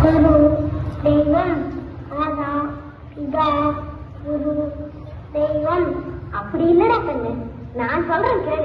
குரு தெய்வம், ராதா பிதா குரு தெய்வம். அப்படி இல்லடா கண்ணு, நான் சொல்றேன் கேளு.